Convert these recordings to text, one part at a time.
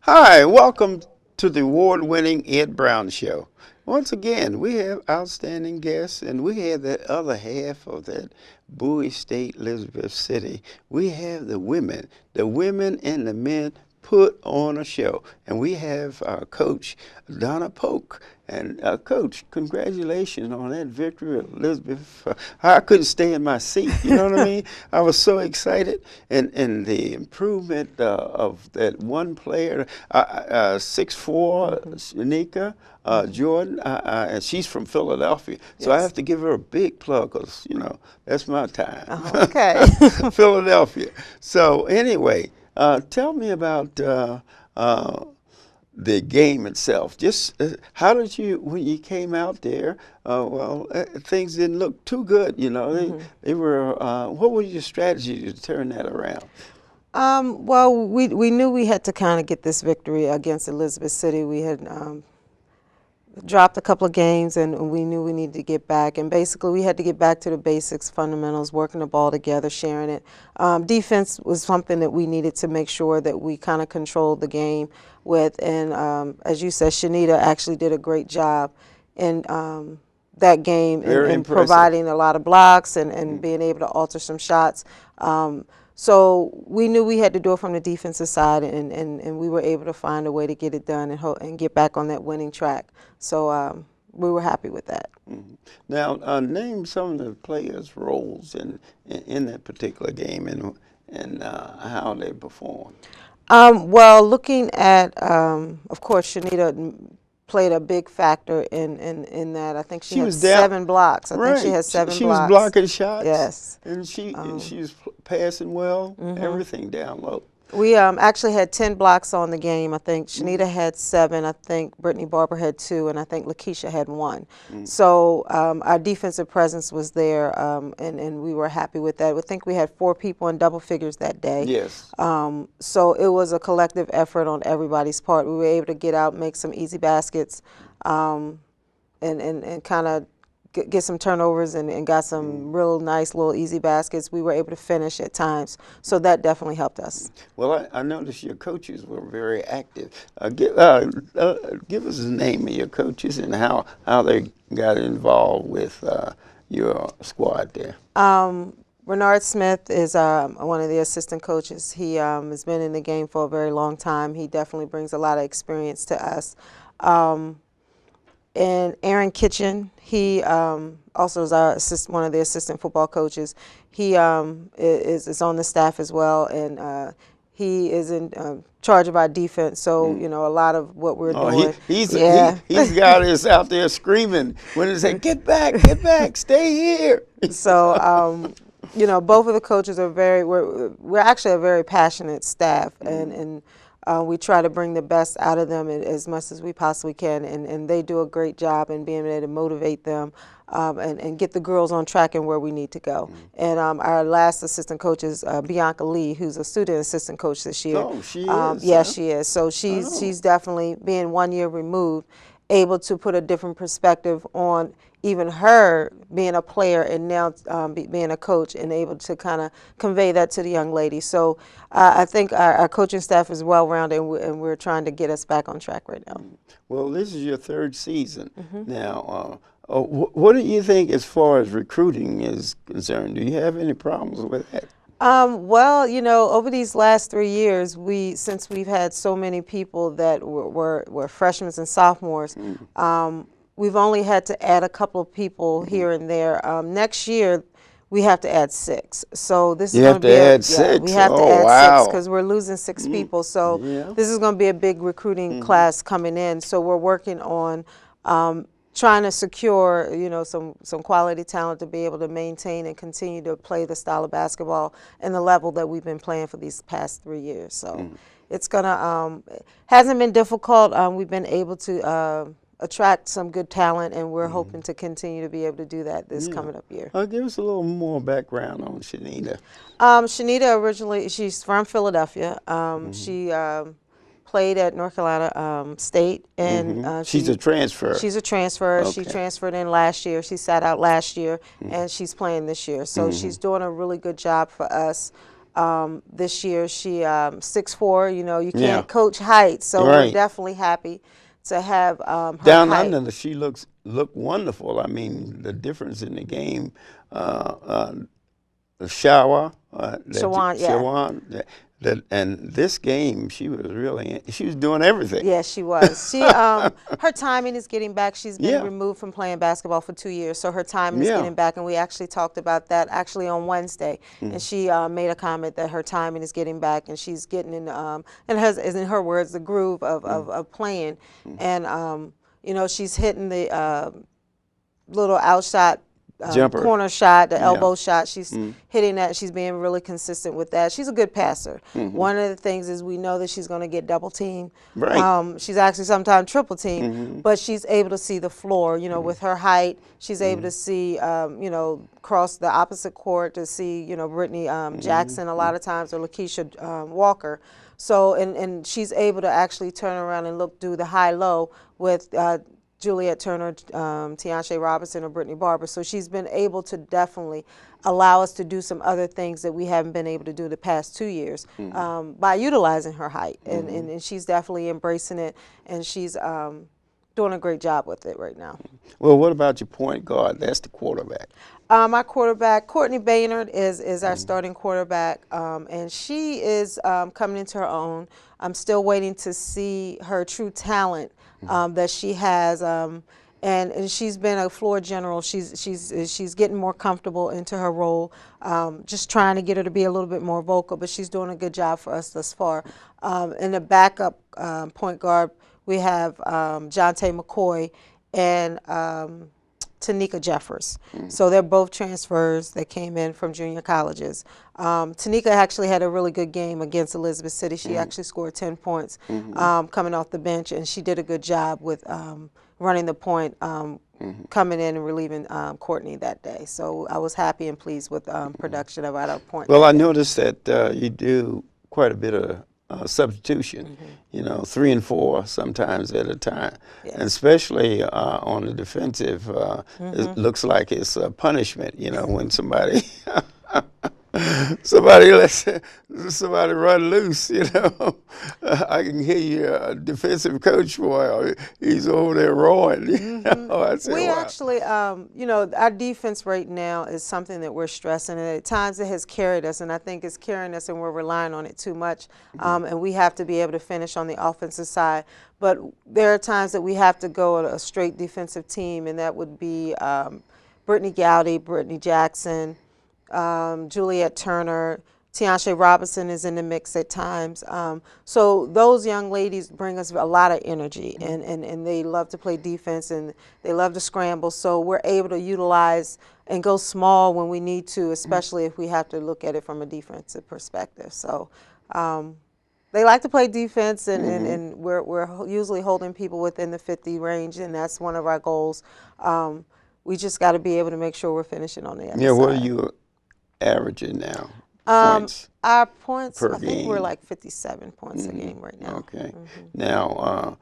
Hi, welcome to the award-winning Ed Brown Show. Once again, we have outstanding guests, and we have that other half of that Bowie State, Elizabeth City. We have the women and the men put on a show, and we have our coach Donna Polk. And Coach, congratulations on that victory, Elizabeth. I couldn't stay in my seat. You know what I mean? I was so excited, and the improvement of that one player, 6'4", Shanika Jordan, and she's from Philadelphia. So I Yes. have to give her a big plug because that's my time, Okay. Philadelphia. So anyway, tell me about. The game itself. Just how did you, when you came out there, things didn't look too good, you know. They were, what was your strategy to turn that around? Well, we knew we had to kind of get this victory against Elizabeth City. We had dropped a couple of games, and we knew we needed to get back. And basically, we had to get back to the basics, fundamentals, working the ball together, sharing it. Defense was something that we needed to make sure that we kind of controlled the game with. And as you said, Shanita actually did a great job in that game Very and impressive. providing a lot of blocks and being able to alter some shots. So we knew we had to do it from the defensive side, and we were able to find a way to get it done and get back on that winning track. So we were happy with that. Now, name some of the players' roles in that particular game and how they performed. Well, looking at, of course, Shanita played a big factor in that. I think she had was down, 7 blocks. I think she right? had 7 She was blocks. blocking shots. Yes. And she was passing well. Everything down low. We actually had 10 blocks on the game. I think Shanita had 7. I think Brittany Barber had 2, and I think Lakeisha had 1. So our defensive presence was there, and we were happy with that. I think we had 4 people in double figures that day. Yes. So it was a collective effort on everybody's part. We were able to get out, make some easy baskets, and kind of get some turnovers and got some real nice little easy baskets. We were able to finish at times, so that definitely helped us. Well, I noticed your coaches were very active. Give us the name of your coaches and how they got involved with your squad there. Bernard Smith is one of the assistant coaches. He has been in the game for a very long time. He definitely brings a lot of experience to us. And Aaron Kitchen, he also is our one of the assistant football coaches. He is on the staff as well, and he is in charge of our defense. So you know, a lot of what we're doing. He's got us out there screaming when they say, "Get back, stay here." So you know, both of the coaches are we're actually a very passionate staff, and we try to bring the best out of them as much as we possibly can, and they do a great job in being able to motivate them and get the girls on track and where we need to go. And our last assistant coach is Bianca Lee, who's a student assistant coach this year. Oh, she is. Yeah, Huh? she is. So she's definitely, being 1 year removed, able to put a different perspective on even her being a player and now being a coach, and able to kind of convey that to the young lady. So I think our coaching staff is well-rounded, and we're trying to get us back on track right now. Well, this is your 3rd season now. What do you think as far as recruiting is concerned? Do you have any problems with that? Well, you know, over these last 3 years, since we've had so many people that were freshmen and sophomores, we've only had to add a couple of people here and there. Next year, we have to add 6. So this is going to be add 6. we have to Oh, add wow. 6 because we're losing 6 people. So this is going to be a big recruiting class coming in. So we're working on trying to secure, you know, some quality talent to be able to maintain and continue to play the style of basketball and the level that we've been playing for these past 3 years. So it's gonna hasn't been difficult. We've been able to attract some good talent, and we're hoping to continue to be able to do that this coming up year. Give us a little more background on Shanita. Shanita originally, she's from Philadelphia. She played at North Carolina State, and She's a transfer. She's a transfer. Okay. She transferred in last year. She sat out last year, and she's playing this year. So she's doing a really good job for us. this year. She 6'4". You know, you Yeah. can't coach height, so we're Right. definitely happy to have her Down height. under, she look wonderful. I mean, the difference in the game, the shower, Shawan, yeah. Shawan, and this game, she was doing everything. Yeah, she was. She her timing is getting back. She's been Yeah, removed from playing basketball for 2 years, so her timing is yeah. getting back. And we actually talked about that actually on Wednesday. And she made a comment that her timing is getting back, and she's getting in and has, is in her words, the groove of playing. And you know, she's hitting the little outshot. Jumper. Corner shot, the Yeah. elbow shot. She's hitting that. She's being really consistent with that. She's a good passer. One of the things is we know that she's going to get double teamed. Right. She's actually sometimes triple teamed, but she's able to see the floor. You know, with her height, she's able to see, you know, cross the opposite court to see, you know, Brittany Jackson a lot of times, or Lakeisha Walker. So, and she's able to actually turn around and do the high-low with Juliet Turner, Tianshe Robinson, or Brittany Barber. So she's been able to definitely allow us to do some other things that we haven't been able to do the past 2 years by utilizing her height. And she's definitely embracing it, and she's doing a great job with it right now. Well, what about your point guard? That's the quarterback. My quarterback, Courtney Baynard, is our starting quarterback, and she is coming into her own. I'm still waiting to see her true talent that she has, and she's been a floor general. She's getting more comfortable into her role. Just trying to get her to be a little bit more vocal, but she's doing a good job for us thus far. In the backup point guard, we have Jonte McCoy and Tanika Jeffers. So they're both transfers that came in from junior colleges. Tanika actually had a really good game against Elizabeth City. She actually scored 10 points coming off the bench, and she did a good job with running the point, coming in and relieving Courtney that day. So I was happy and pleased with production of our point. Well, I noticed that you do quite a bit of substitution, you know, 3 and 4 sometimes at a time. Yes. And especially on the defensive, it looks like it's a punishment, you know, when somebody somebody lets somebody run loose, you know. I can hear your defensive coach, boy, he's over there roaring. You know? I said, We wow. actually, you know, our defense right now is something that we're stressing, and at times it has carried us, and I think it's carrying us, and we're relying on it too much, and we have to be able to finish on the offensive side. But there are times that we have to go a straight defensive team, and that would be Brittany Gowdy, Brittany Jackson, Juliet Turner, Tianshe Robinson is in the mix at times. So those young ladies bring us a lot of energy, and they love to play defense, and they love to scramble. So we're able to utilize and go small when we need to, especially if we have to look at it from a defensive perspective. So they like to play defense, and we're usually holding people within the 50 range, and that's one of our goals. We just got to be able to make sure we're finishing on the other side. Yeah, what are you averaging now? Points our points, per I think game? we're like 57 points a game right now. Okay. Now,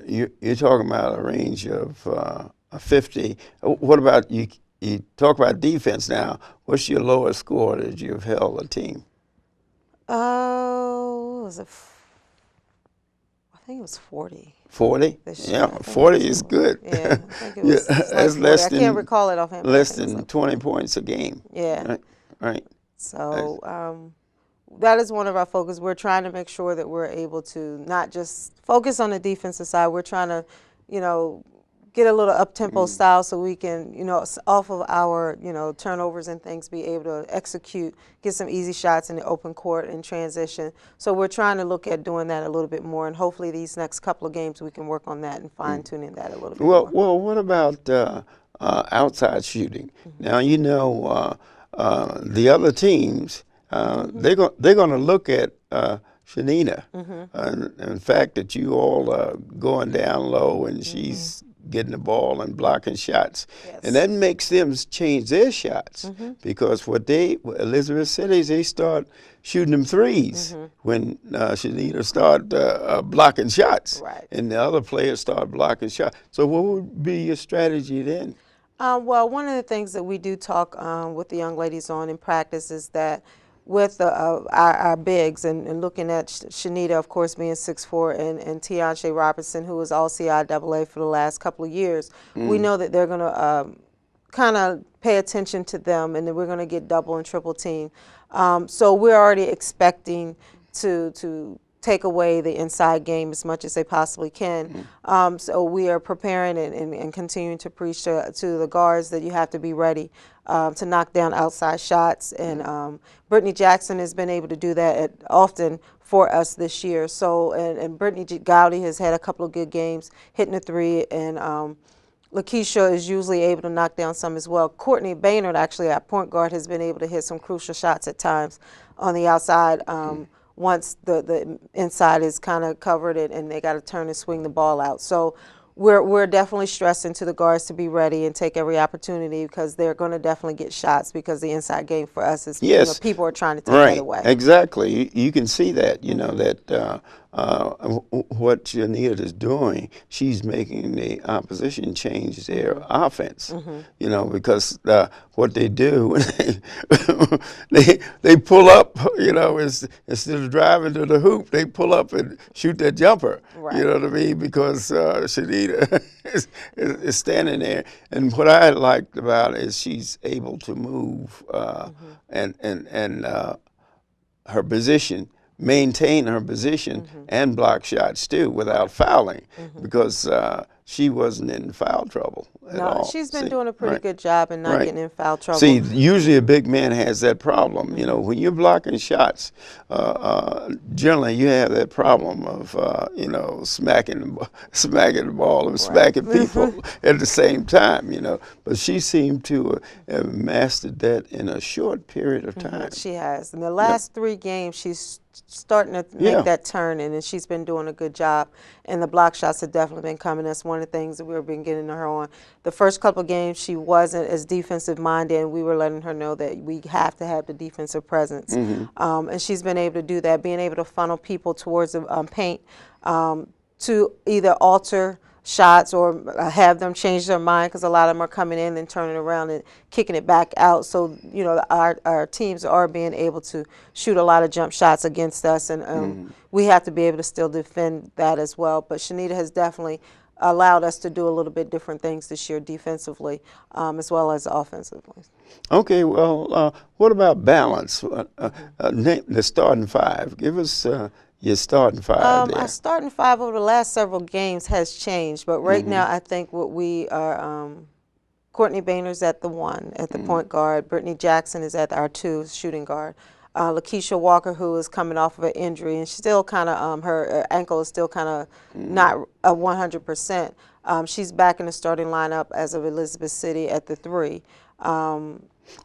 you're talking about a range of 50. What about you? You talk about defense now. What's your lowest score that you've held a team? Oh, was it? I think it was 40. 40? This year. Yeah, 40 is good. Yeah, I think it was. It's like That's 40. less I than can't recall it offhand. less than 20 points a game. Yeah. Right. Right. So that is one of our focus. We're trying to make sure that we're able to not just focus on the defensive side. We're trying to, you know, get a little up-tempo style so we can, you know, off of our, you know, turnovers and things, be able to execute, get some easy shots in the open court and transition. So we're trying to look at doing that a little bit more, and hopefully these next couple of games we can work on that and fine-tuning that a little bit more. Well, what about outside shooting? Now, you know, the other teams, they're going to look at Shanina, and the fact that you all are going down low and she's getting the ball and blocking shots. Yes. And that makes them change their shots because Elizabeth City, they start shooting them threes when Shanita start blocking shots. Right. And the other players start blocking shots. So what would be your strategy then? Well, one of the things that we do talk with the young ladies on in practice is that with our bigs and looking at Shanita, of course, being 6'4", and Tianche Robertson, who was all CIAA for the last couple of years, we know that they're going to kind of pay attention to them, and then we're going to get double and triple team. So we're already expecting to take away the inside game as much as they possibly can. So we are preparing and continuing to preach to the guards that you have to be ready to knock down outside shots. And Brittany Jackson has been able to do that often for us this year. So, and Brittany Gowdy has had a couple of good games hitting a three, and Lakeisha is usually able to knock down some as well. Courtney Baynard, actually, our point guard, has been able to hit some crucial shots at times on the outside. Once the inside is kind of covered and they got to turn and swing the ball out. So we're definitely stressing to the guards to be ready and take every opportunity, because they're going to definitely get shots, because the inside game for us is, yes, people are trying to take that away. Exactly. You can see that, that what Janita is doing, she's making the opposition change their offense, because what they do when they pull up, instead of driving to the hoop, they pull up and shoot that jumper. Right. You know what I mean? Because Shanita is standing there, and what I liked about it is she's able to move and her position, maintain her position, and block shots too without fouling, because she wasn't in foul trouble at all. She's been doing a pretty good job and not getting in foul trouble. See, usually a big man has that problem. When you're blocking shots, generally you have that problem of smacking the ball and smacking people at the same time. But she seemed to have mastered that in a short period of time. She has. In the last 3 games, she's starting to make that turn, and she's been doing a good job. And the block shots have definitely been coming. That's one of the things that we've been getting her on. The first couple of games, she wasn't as defensive minded, and we were letting her know that we have to have the defensive presence. And she's been able to do that, being able to funnel people towards the paint to either alter shots or have them change their mind, because a lot of them are coming in and turning around and kicking it back out. So our teams are being able to shoot a lot of jump shots against us, and we have to be able to still defend that as well. But Shanita has definitely allowed us to do a little bit different things this year defensively, as well as offensively. Okay, well, what about balance? The starting 5. Give us your starting 5 there. Our starting 5 over the last several games has changed, but right now I think what we are, Courtney Baynard's at the 1 at the point guard. Brittany Jackson is at our 2 shooting guard. Lakeisha Walker, who is coming off of an injury, and she's still kind of, her ankle is still kind of not 100%. She's back in the starting lineup as of Elizabeth City at the 3.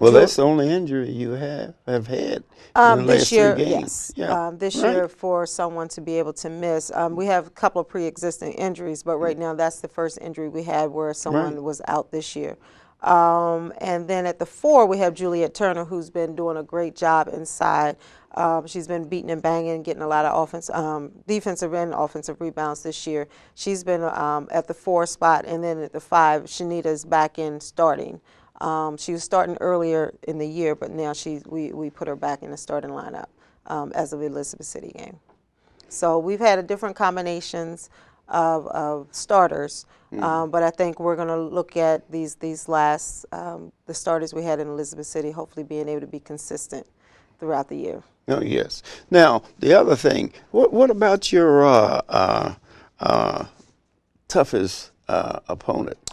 Well, that's the only injury you have had in the last 3 games. Yes. This year, for someone to be able to miss. We have a couple of pre-existing injuries, but right now that's the first injury we had where someone was out this year. And then at the 4, we have Juliet Turner, who's been doing a great job inside. She's been beating and banging, getting a lot of defensive and offensive rebounds this year. She's been at the 4 spot, and then at the 5, Shanita's back in starting. She was starting earlier in the year, but now we put her back in the starting lineup as of the Elizabeth City game. So we've had different combinations of starters, but I think we're going to look at these last the starters we had in Elizabeth City, hopefully being able to be consistent throughout the year. Oh yes. Now the other thing, what about your toughest opponent?